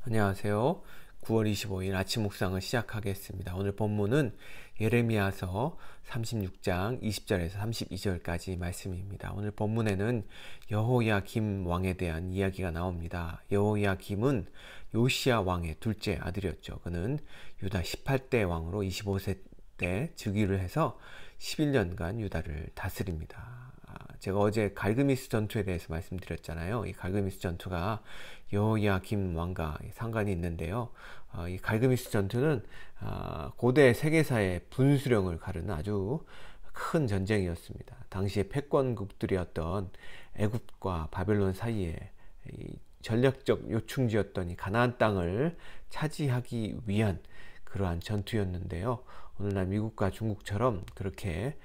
안녕하세요. 9월 25일 아침 묵상을 시작하겠습니다. 오늘 본문은 예레미야서 36장 20절에서 32절까지 말씀입니다. 오늘 본문에는 여호야김 왕에 대한 이야기가 나옵니다. 여호야김은 요시야 왕의 둘째 아들이었죠. 그는 유다 18대 왕으로 25세 때 즉위를 해서 11년간 유다를 다스립니다. 제가 어제 갈그미스 전투에 대해서 말씀드렸잖아요. 이 갈그미스 전투가 여호야김 왕과 상관이 있는데요. 이 갈그미스 전투는 고대 세계사의 분수령을 가르는 아주 큰 전쟁이었습니다. 당시에 패권국들이었던 애굽과 바벨론 사이에 전략적 요충지였던 이 가나안 땅을 차지하기 위한 그러한 전투였는데요. 오늘날 미국과 중국처럼 그렇게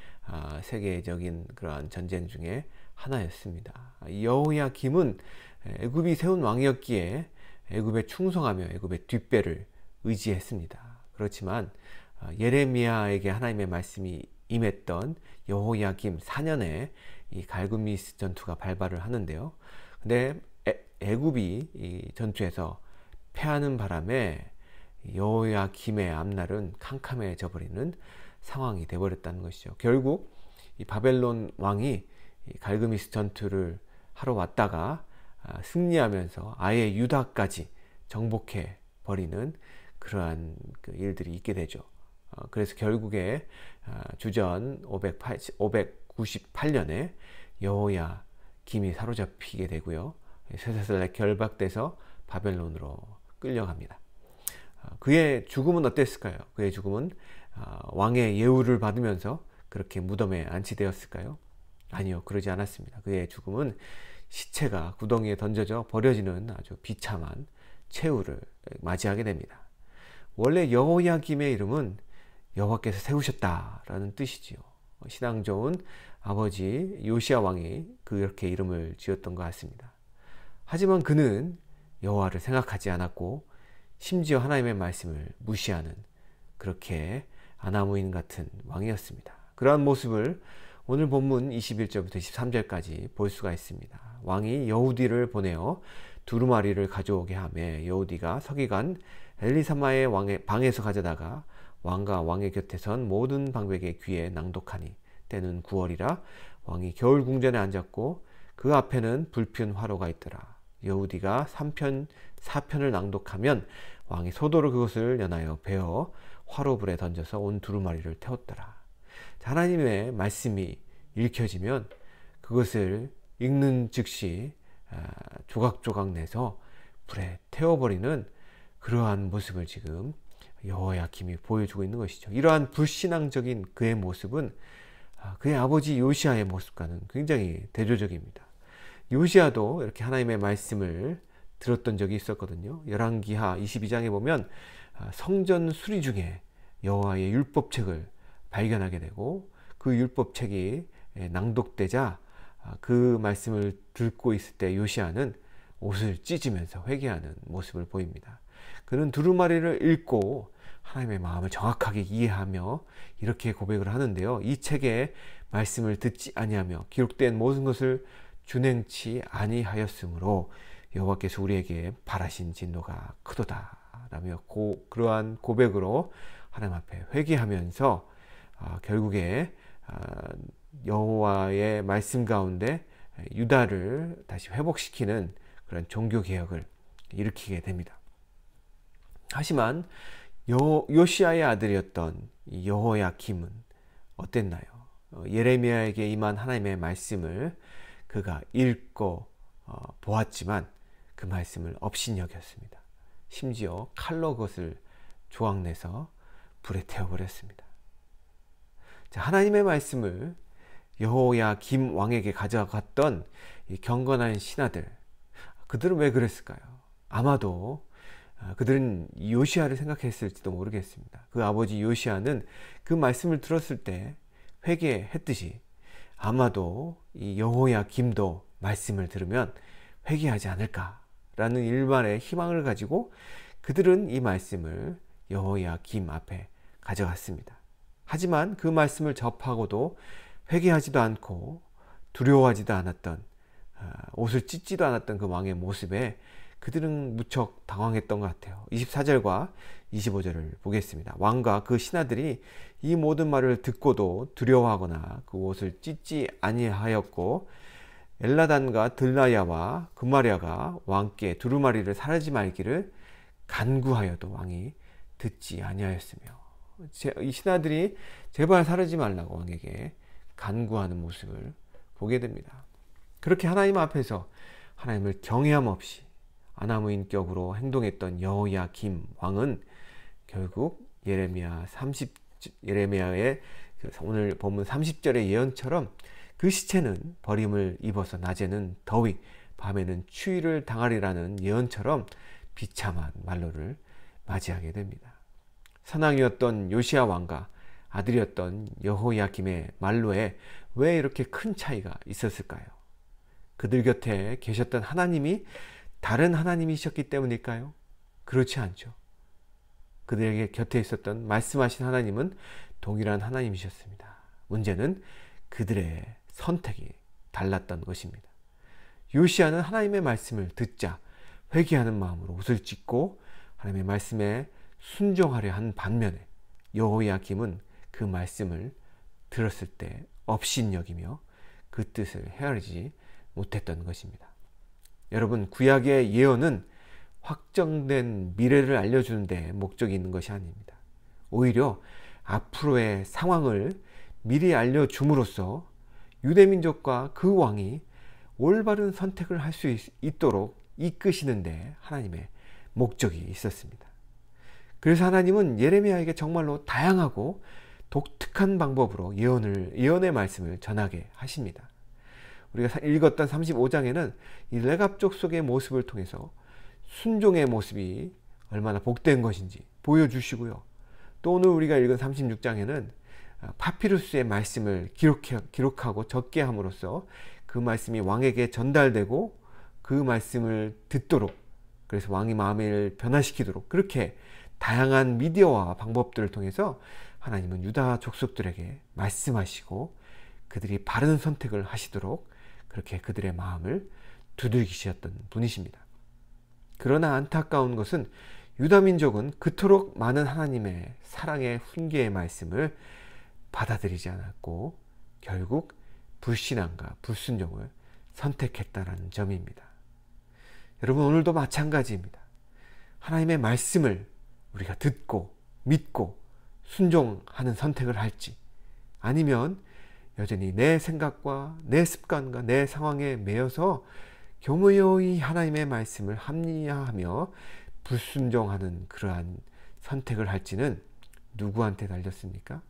세계적인 그러한 전쟁 중에 하나였습니다. 여호야김은 애굽이 세운 왕이었기에 애굽에 충성하며 애굽의 뒷배를 의지했습니다. 그렇지만 예레미야에게 하나님의 말씀이 임했던 여호야김 4년에 이 갈그미스 전투가 발발을 하는데요. 근데 애굽이 이 전투에서 패하는 바람에 여호야김의 앞날은 캄캄해져 버리는 상황이 되어버렸다는 것이죠. 결국 이 바벨론 왕이 이 갈그미스 전투를 하러 왔다가 승리하면서 아예 유다까지 정복해 버리는 그러한 일들이 있게 되죠. 그래서 결국에 주전 598년에 여호야김이 사로잡히게 되고요. 쇠사슬에 결박돼서 바벨론으로 끌려갑니다. 그의 죽음은 어땠을까요? 그의 죽음은 왕의 예우를 받으면서 그렇게 무덤에 안치되었을까요? 아니요, 그러지 않았습니다. 그의 죽음은 시체가 구덩이에 던져져 버려지는 아주 비참한 최후를 맞이하게 됩니다. 원래 여호야김의 이름은 여호와께서 세우셨다라는 뜻이지요. 신앙 좋은 아버지 요시야 왕이 그렇게 이름을 지었던 것 같습니다. 하지만 그는 여호와를 생각하지 않았고 심지어 하나님의 말씀을 무시하는 그렇게 아나무인 같은 왕이었습니다. 그러한 모습을 오늘 본문 21절부터 23절까지 볼 수가 있습니다. 왕이 여우디를 보내어 두루마리를 가져오게 하며 여우디가 서기관 엘리사마의 왕의 방에서 가져다가 왕과 왕의 곁에 선 모든 방백의 귀에 낭독하니 때는 9월이라 왕이 겨울 궁전에 앉았고 그 앞에는 불피운 화로가 있더라. 여우디가 3편 4편을 낭독하면 왕이 소도로 그것을 연하여 베어 화로불에 던져서 온 두루마리를 태웠더라. 하나님의 말씀이 읽혀지면 그것을 읽는 즉시 조각조각 내서 불에 태워버리는 그러한 모습을 지금 여호야김이 보여주고 있는 것이죠. 이러한 불신앙적인 그의 모습은 그의 아버지 요시야의 모습과는 굉장히 대조적입니다. 요시야도 이렇게 하나님의 말씀을 들었던 적이 있었거든요. 열왕기하 22장에 보면 성전 수리 중에 여호와의 율법책을 발견하게 되고 그 율법책이 낭독되자 그 말씀을 듣고 있을 때 요시야는 옷을 찢으면서 회개하는 모습을 보입니다. 그는 두루마리를 읽고 하나님의 마음을 정확하게 이해하며 이렇게 고백을 하는데요. 이 책의 말씀을 듣지 아니하며 기록된 모든 것을 준행치 아니하였으므로 여호와께서 우리에게 바라신 진노가 크도다 라며 그러한 고백으로 하나님 앞에 회개하면서 결국에 여호와의 말씀 가운데 유다를 다시 회복시키는 그런 종교개혁을 일으키게 됩니다. 하지만 요시야의 아들이었던 여호야김은 어땠나요? 예레미야에게 임한 하나님의 말씀을 그가 읽고 보았지만 그 말씀을 업신여겼습니다. 심지어 칼로 그것을 조각내서 불에 태워버렸습니다. 자, 하나님의 말씀을 여호야김 왕에게 가져갔던 이 경건한 신하들, 그들은 왜 그랬을까요? 아마도 그들은 요시야를 생각했을지도 모르겠습니다. 그 아버지 요시야는 그 말씀을 들었을 때 회개했듯이 아마도 이 여호야김도 말씀을 들으면 회개하지 않을까라는 일반의 희망을 가지고 그들은 이 말씀을 여호야김 앞에 가져갔습니다. 하지만 그 말씀을 접하고도 회개하지도 않고 두려워하지도 않았던 옷을 찢지도 않았던 그 왕의 모습에 그들은 무척 당황했던 것 같아요. 24절과 25절을 보겠습니다. 왕과 그 신하들이 이 모든 말을 듣고도 두려워하거나 그 옷을 찢지 아니하였고 엘라단과 들라야와 그마랴가 왕께 두루마리를 사르지 말기를 간구하여도 왕이 듣지 아니하였으며, 이 신하들이 제발 사르지 말라고 왕에게 간구하는 모습을 보게 됩니다. 그렇게 하나님 앞에서 하나님을 경외함 없이 아나무인격으로 행동했던 여호야김 왕은 결국 예레미야의 오늘 본문 30절의 예언처럼 그 시체는 버림을 입어서 낮에는 더위, 밤에는 추위를 당하리라는 예언처럼 비참한 말로를 맞이하게 됩니다. 선왕이었던 요시야 왕과 아들이었던 여호야김의 말로에 왜 이렇게 큰 차이가 있었을까요? 그들 곁에 계셨던 하나님이 다른 하나님이셨기 때문일까요? 그렇지 않죠. 그들에게 곁에 있었던 말씀하신 하나님은 동일한 하나님이셨습니다. 문제는 그들의 선택이 달랐던 것입니다. 요시야는 하나님의 말씀을 듣자 회개하는 마음으로 옷을 찢고 하나님의 말씀에 순종하려 한 반면에 여호야김은 그 말씀을 들었을 때 업신여기며 그 뜻을 헤아리지 못했던 것입니다. 여러분, 구약의 예언은 확정된 미래를 알려주는 데 목적이 있는 것이 아닙니다. 오히려 앞으로의 상황을 미리 알려줌으로써 유대민족과 그 왕이 올바른 선택을 할 수 있도록 이끄시는 데 하나님의 목적이 있었습니다. 그래서 하나님은 예레미야에게 정말로 다양하고 독특한 방법으로 예언의 말씀을 전하게 하십니다. 우리가 읽었던 35장에는 이 레갑 족속의 모습을 통해서 순종의 모습이 얼마나 복된 것인지 보여주시고요. 또 오늘 우리가 읽은 36장에는 파피루스의 말씀을 기록하고 적게 함으로써 그 말씀이 왕에게 전달되고 그 말씀을 듣도록, 그래서 왕이 마음을 변화시키도록 그렇게 다양한 미디어와 방법들을 통해서 하나님은 유다 족속들에게 말씀하시고 그들이 바른 선택을 하시도록 그렇게 그들의 마음을 두들기셨던 분이십니다. 그러나 안타까운 것은 유다 민족은 그토록 많은 하나님의 사랑의 훈계의 말씀을 받아들이지 않았고 결국 불신앙과 불순종을 선택했다는 점입니다. 여러분, 오늘도 마찬가지입니다. 하나님의 말씀을 우리가 듣고 믿고 순종하는 선택을 할지, 아니면 여전히 내 생각과 내 습관과 내 상황에 매여서 교묘히 하나님의 말씀을 합리화하며 불순종하는 그러한 선택을 할지는 누구한테 달렸습니까?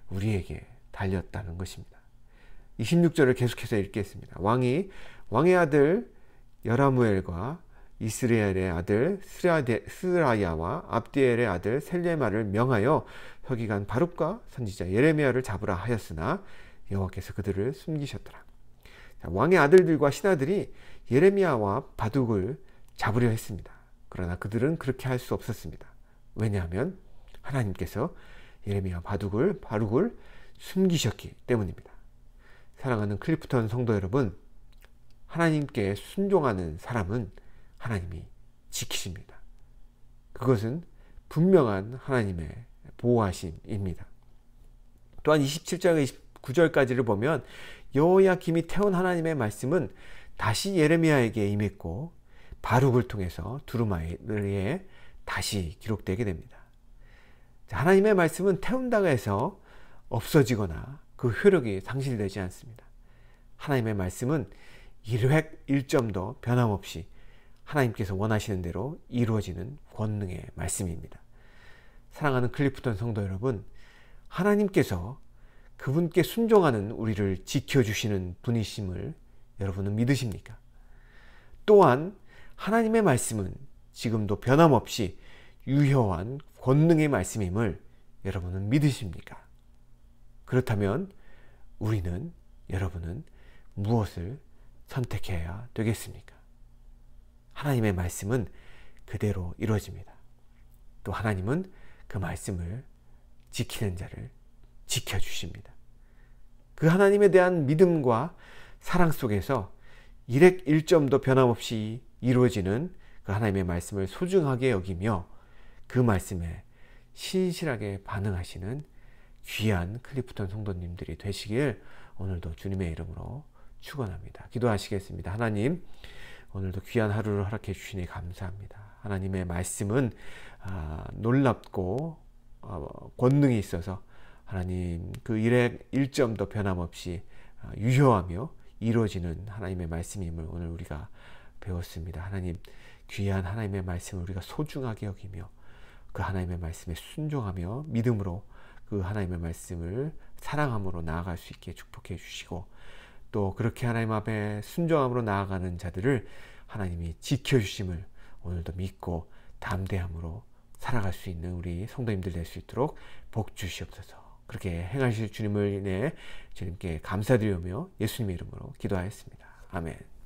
우리에게 달렸다는 것입니다. 26절을 계속해서 읽겠습니다. 왕의 아들 여라무엘과 이스라엘의 아들 스라야와 압디엘의 아들 셀레마를 명하여 서기관 바룩과 선지자 예레미야를 잡으라 하였으나 여호와께서 그들을 숨기셨더라. 왕의 아들들과 신하들이 예레미야와 바둑을 잡으려 했습니다. 그러나 그들은 그렇게 할 수 없었습니다. 왜냐하면 하나님께서 예레미야 바룩을 숨기셨기 때문입니다. 사랑하는 클리프턴 성도 여러분, 하나님께 순종하는 사람은 하나님이 지키십니다. 그것은 분명한 하나님의 보호하심입니다. 또한 27장 29절까지를 보면 여호야김이 태운 하나님의 말씀은 다시 예레미야에게 임했고 바룩을 통해서 두루마리에 다시 기록되게 됩니다. 하나님의 말씀은 태운다고 해서 없어지거나 그 효력이 상실되지 않습니다. 하나님의 말씀은 1획 1점도 변함없이 하나님께서 원하시는 대로 이루어지는 권능의 말씀입니다. 사랑하는 클리프턴 성도 여러분, 하나님께서 그분께 순종하는 우리를 지켜주시는 분이심을 여러분은 믿으십니까? 또한 하나님의 말씀은 지금도 변함없이 유효한 권능의 말씀임을 여러분은 믿으십니까? 그렇다면 여러분은 무엇을 선택해야 되겠습니까? 하나님의 말씀은 그대로 이루어집니다. 또 하나님은 그 말씀을 지키는 자를 지켜주십니다. 그 하나님에 대한 믿음과 사랑 속에서 1획 1점도 변함없이 이루어지는 그 하나님의 말씀을 소중하게 여기며 그 말씀에 신실하게 반응하시는 귀한 클리프턴 성도님들이 되시길 오늘도 주님의 이름으로 축원합니다. 기도하시겠습니다. 하나님, 오늘도 귀한 하루를 허락해 주시니 감사합니다. 하나님의 말씀은 놀랍고 권능이 있어서 하나님 그 일점도 변함없이 유효하며 이루어지는 하나님의 말씀임을 오늘 우리가 배웠습니다. 하나님, 귀한 하나님의 말씀을 우리가 소중하게 여기며 그 하나님의 말씀에 순종하며 믿음으로 그 하나님의 말씀을 사랑함으로 나아갈 수 있게 축복해 주시고, 또 그렇게 하나님 앞에 순종함으로 나아가는 자들을 하나님이 지켜주심을 오늘도 믿고 담대함으로 살아갈 수 있는 우리 성도님들 될 수 있도록 복 주시옵소서. 그렇게 행하실 주님을 인해 주님께 감사드리며 예수님의 이름으로 기도하였습니다. 아멘.